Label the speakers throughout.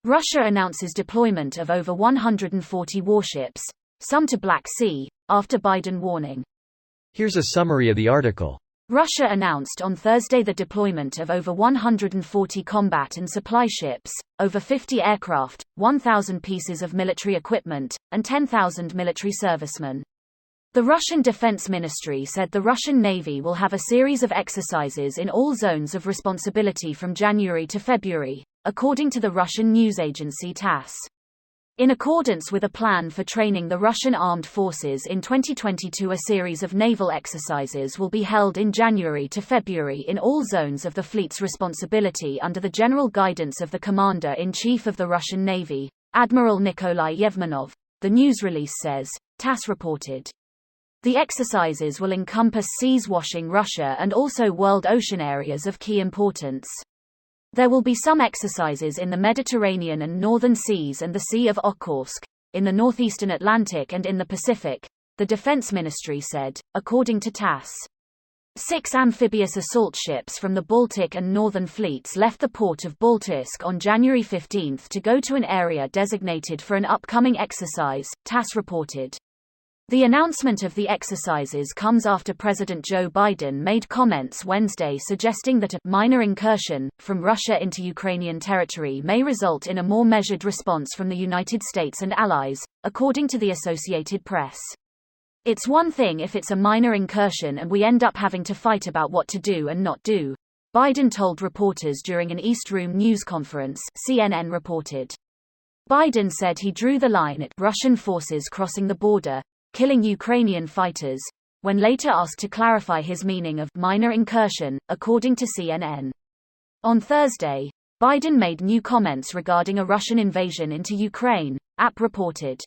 Speaker 1: Russia announces deployment of over 140 warships, some to Black Sea, after Biden warning.
Speaker 2: Here's a summary of the article.
Speaker 1: Russia announced on Thursday the deployment of over 140 combat and supply ships, over 50 aircraft, 1,000 pieces of military equipment, and 10,000 military servicemen. The Russian Defense Ministry said the Russian Navy will have a series of exercises in all zones of responsibility from January to February, according to the Russian news agency TASS. In accordance with a plan for training the Russian armed forces in 2022, a series of naval exercises will be held in January to February in all zones of the fleet's responsibility under the general guidance of the Commander-in-Chief of the Russian Navy, Admiral Nikolai Yevmenov, the news release says, TASS reported. The exercises will encompass seas washing Russia and also world ocean areas of key importance. There will be some exercises in the Mediterranean and Northern Seas and the Sea of Okhotsk, in the northeastern Atlantic and in the Pacific, the Defense Ministry said, according to TASS. 6 amphibious assault ships from the Baltic and Northern fleets left the port of Baltisk on January 15 to go to an area designated for an upcoming exercise, TASS reported. The announcement of the exercises comes after President Joe Biden made comments Wednesday suggesting that a minor incursion from Russia into Ukrainian territory may result in a more measured response from the United States and allies, according to the Associated Press. It's one thing if it's a minor incursion and we end up having to fight about what to do and not do, Biden told reporters during an East Room news conference, CNN reported. Biden said he drew the line at Russian forces crossing the border, killing Ukrainian fighters, when later asked to clarify his meaning of minor incursion, according to CNN. On Thursday, Biden made new comments regarding a Russian invasion into Ukraine, AP reported.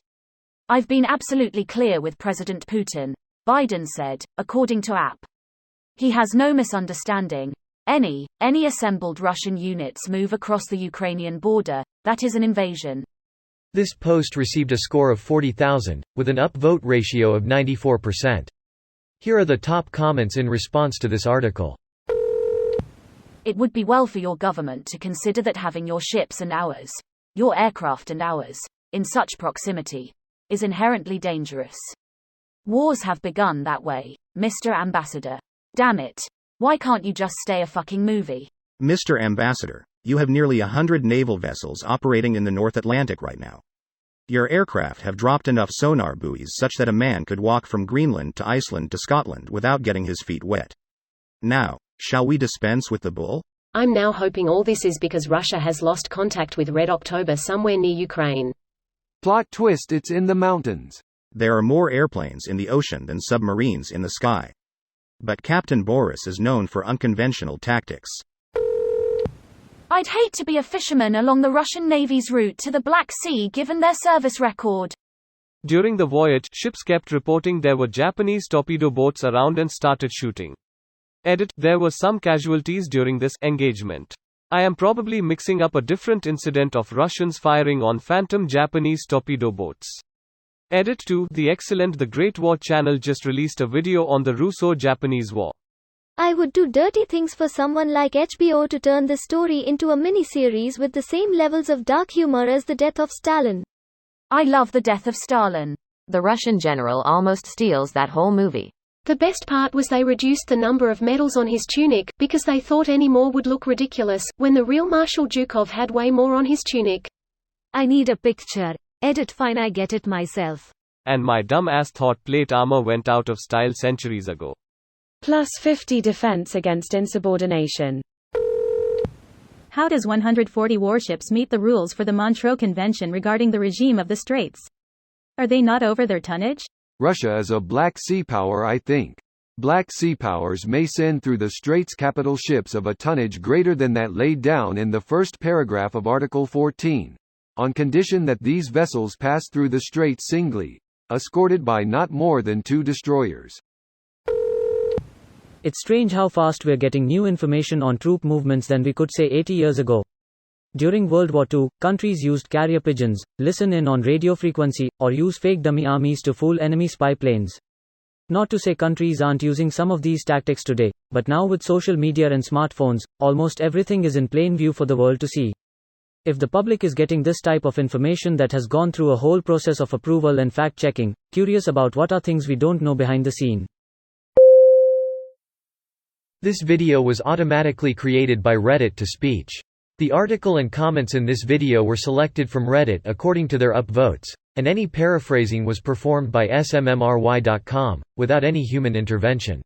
Speaker 1: I've been absolutely clear with President Putin, Biden said, according to AP. He has no misunderstanding. Any assembled Russian units move across the Ukrainian border, that is an invasion.
Speaker 2: This post received a score of 40,000, with an upvote ratio of 94%. Here are the top comments in response to this article.
Speaker 1: It would be well for your government to consider that having your ships and ours, your aircraft and ours, in such proximity, is inherently dangerous. Wars have begun that way, Mr. Ambassador. Damn it. Why can't you just stay a fucking movie?
Speaker 3: Mr. Ambassador, you have nearly 100 naval vessels operating in the North Atlantic right now. Your aircraft have dropped enough sonar buoys such that a man could walk from Greenland to Iceland to Scotland without getting his feet wet. Now, shall we dispense with the bull?
Speaker 4: I'm now hoping all this is because Russia has lost contact with Red October somewhere near Ukraine.
Speaker 5: Plot twist: it's in the mountains.
Speaker 3: There are more airplanes in the ocean than submarines in the sky. But Captain Boris is known for unconventional tactics.
Speaker 1: I'd hate to be a fisherman along the Russian Navy's route to the Black Sea given their service record.
Speaker 6: During the voyage, ships kept reporting there were Japanese torpedo boats around and started shooting. Edit: there were some casualties during this engagement. I am probably mixing up a different incident of Russians firing on phantom Japanese torpedo boats. Edit 2: the excellent The Great War channel just released a video on the Russo-Japanese War.
Speaker 7: I would do dirty things for someone like HBO to turn this story into a mini-series with the same levels of dark humor as the death of Stalin.
Speaker 1: I love the death of Stalin.
Speaker 8: The Russian general almost steals that whole movie.
Speaker 4: The best part was they reduced the number of medals on his tunic, because they thought any more would look ridiculous, when the real Marshal Zhukov had way more on his tunic.
Speaker 7: I need a picture. Edit: fine, I get it myself.
Speaker 6: And my dumb ass thought plate armor went out of style centuries ago.
Speaker 9: Plus 50 defense against insubordination.
Speaker 10: How does 140 warships meet the rules for the Montreux Convention regarding the regime of the Straits? Are they not over their tonnage?
Speaker 5: Russia is a Black Sea power, I think. Black Sea powers may send through the Straits capital ships of a tonnage greater than that laid down in the first paragraph of Article 14, on condition that these vessels pass through the Straits singly, escorted by not more than 2 destroyers.
Speaker 11: It's strange how fast we're getting new information on troop movements than we could say 80 years ago. During World War II, countries used carrier pigeons, listen in on radio frequency, or use fake dummy armies to fool enemy spy planes. Not to say countries aren't using some of these tactics today, but now with social media and smartphones, almost everything is in plain view for the world to see. If the public is getting this type of information that has gone through a whole process of approval and fact-checking, curious about what are things we don't know behind the scene.
Speaker 2: This video was automatically created by Reddit to speech. The article and comments in this video were selected from Reddit according to their upvotes, and any paraphrasing was performed by smmry.com, without any human intervention.